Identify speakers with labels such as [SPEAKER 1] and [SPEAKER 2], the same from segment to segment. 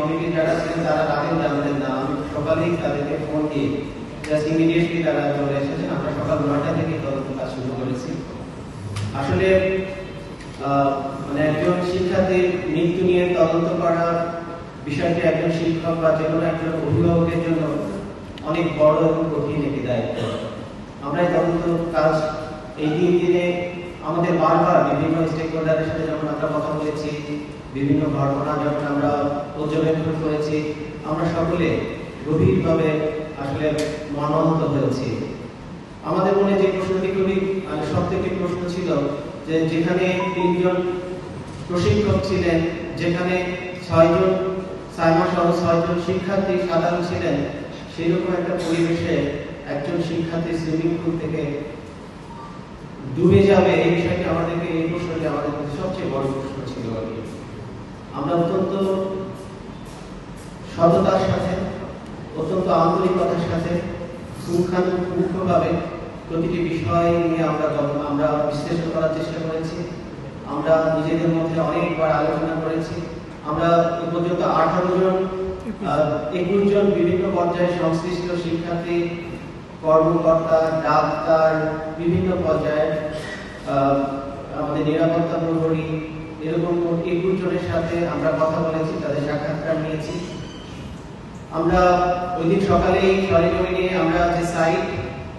[SPEAKER 1] কমিটির যারা ছিলেন তারা রাতেও জানতেন না। আমি সকালেই তাদেরকে ফোন দিয়ে জাস্ট ইমিডিয়েটলি তারা চলে এসেছেন। আমরা সকাল 9টা থেকে তদন্ত কাজ শুরু করেছি। আসলে মানে একজন শিক্ষার্থীর মৃত্যু নিয়ে তদন্ত করা বিষয়টি একজন শিক্ষক বা যে কোনো একজন অভিভাবকের জন্য অনেক বড় এবং কঠিন একটি দায়িত্ব। আমরা এই তদন্ত কাজ এই 3 দিনে আমাদের বারবার বিভিন্ন স্টেক হোল্ডারের সাথে যখন আমরা কথা বলেছি, বিভিন্ন ঘটনা যখন আমরা পর্যবেক্ষণ করেছি, আমরা সকলে গভীরভাবে আসলে মর্মাহত হয়েছি। আমাদের মনে যে প্রশ্নটি খুবই সবথেকে প্রশ্ন ছিল যে যেখানে 3 জন প্রশিক্ষক ছিলেন, যেখানে 6 জন সাইমা সহ 6 জন শিক্ষার্থী সাধারণ ছিলেন, সেইরকম একটা পরিবেশে একজন শিক্ষার্থী সুইমিং পুল থেকে ডুবে যাবে, এই বিষয়টি আমাদেরকে এই প্রশ্নটি আমাদের সবচেয়ে বড় প্রশ্ন ছিল। আমরা অত্যন্ত সততার সাথে, অত্যন্ত আন্তরিকতার সাথে পুঙ্খানুপুঙ্খভাবে প্রতিটি বিষয় নিয়ে আমরা বিশ্লেষণ করার চেষ্টা করেছি। আমরা নিজেদের মধ্যে অনেকবার আলোচনা করেছি। আমরা এ পর্যন্ত 21 জন বিভিন্ন পর্যায়ে সংশ্লিষ্ট শিক্ষার্থী, কর্মকর্তা, ডাক্তার, বিভিন্ন পর্যায়ে আমাদের নিরাপত্তা প্রহরী, এরকম 21 জনের সাথে আমরা কথা বলেছি, তাদের সাক্ষাৎকার নিয়েছি। আমরা ওই দিন সকালেই সরেজমিনে আমরা যে সাইট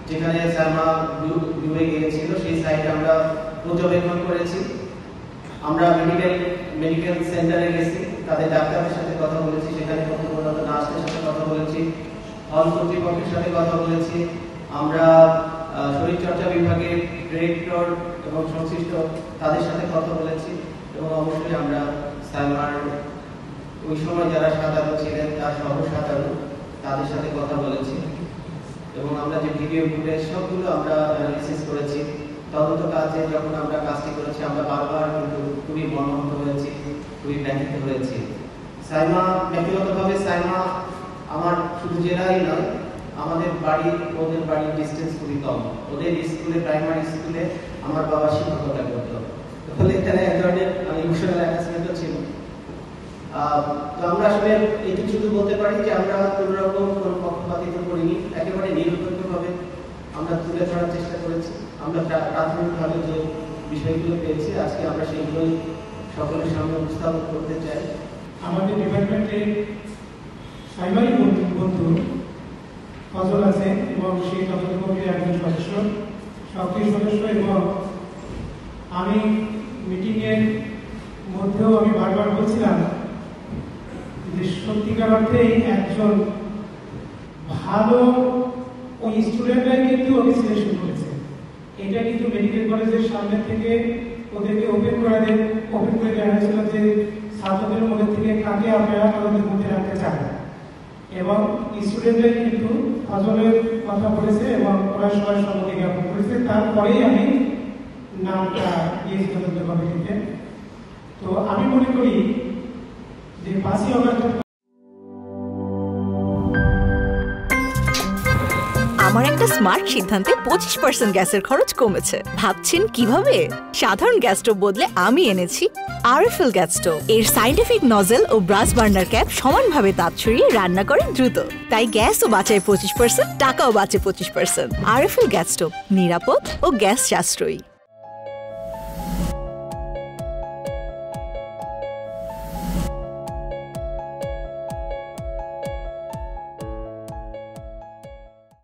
[SPEAKER 1] যেখানে সাইমা ডুবে গিয়েছিল সেই সাইটে আমরা পর্যবেক্ষণ করেছি। আমরা মেডিকেল সেন্টারে গেছি, তাদের ডাক্তারদের সাথে কথা বলেছি, সেখানে কর্তব্যরত নার্সদের সাথে কথা বলেছি, হল কর্তৃপক্ষের সাথে কথা বলেছি। আমরা শরীরচর্চা বিভাগের ডিরেক্টর এবং সংশ্লিষ্ট তাদের সাথে কথা বলেছি এবং অবশ্যই আমরা সাইমার ওই সময় যারা সাধারণ ছিলেন তার সহসাধারণ তাদের সাথে কথা বলেছি এবং আমরা যে ভিডিও ফুটেজ সবগুলো আমরা অ্যানালিসিস করেছি। তদন্ত কাজে যখন আমরা কাজটি করেছি আমরা বারবার কিন্তু খুবই মর্মাহত হয়েছি, খুবই ব্যথিত হয়েছি। সাইমা ব্যক্তিগতভাবে সাইমা আমার শুধু জেলায় নয়, আমাদের ওদের বাড়ির ডিস্টেন্স খুবই কম। ওদের স্কুলে, প্রাইমারি স্কুলে আমার বাবা শিক্ষকতা করতো, তাহলে এখানে এক ধরনের ইমোশনাল অ্যাটাচমেন্টও ছিল। তো আমরা আসলে এটুকু শুধু বলতে পারি যে আমরা কোনো রকম কোনো পক্ষপাতিত্ব করিনি, একেবারে নিরপেক্ষভাবে আমরা তুলে ধরার চেষ্টা করেছি। আমরা প্রাথমিকভাবে যে বিষয়গুলো পেয়েছি আজকে আমরা সেইগুলোই সকলের সামনে উপস্থাপন করতে চাই।
[SPEAKER 2] আমাদের ডিপার্টমেন্টে সাইবারি বন্ধু ফজল আছে এবং সেই তদন্ত কমিটির একজন সদস্য, সক্রিয় সদস্য, এবং আমি মিটিংয়ের মধ্যেও আমি বারবার বলছিলাম যে সত্যিকার অর্থেই একজন ভালো ওই স্টুডেন্টরাই কিন্তু ওকে সিলেকশন করেছে। এটা কিন্তু মেডিকেল কলেজের সামনে থেকে ওদেরকে ওপেন করে দেওয়া হয়েছিল যে ছাত্রদের মধ্যে থেকে কাকে আপনারা তাদের মধ্যে রাখতে চান, এবং স্টুডেন্টরা কিন্তু ফজলের কথা বলেছে এবং ওরা সবাই সম্মতি জ্ঞাপন করেছে। তারপরেই আমি নামটা দিয়েছি তদন্ত কমিটিতে। তো আমি মনে করি যে 5ই অগস্ট
[SPEAKER 3] আমার একটা স্মার্ট সিদ্ধান্তে 25% গ্যাসের খরচ কমেছে। ভাবছেন কিভাবে? সাধারণ গ্যাস স্টোভ বদলে আমি এনেছি আরএফএল গ্যাস স্টোভ। এর সাইন্টিফিক নজল ও ব্রাস বার্নার ক্যাপ সমানভাবে তাপ ছড়িয়ে রান্না করে দ্রুত, তাই গ্যাসও বাঁচায় 25%, টাকাও বাঁচে 25%। আরএফএল গ্যাস স্টোভ নিরাপদ ও গ্যাস সাশ্রয়ী।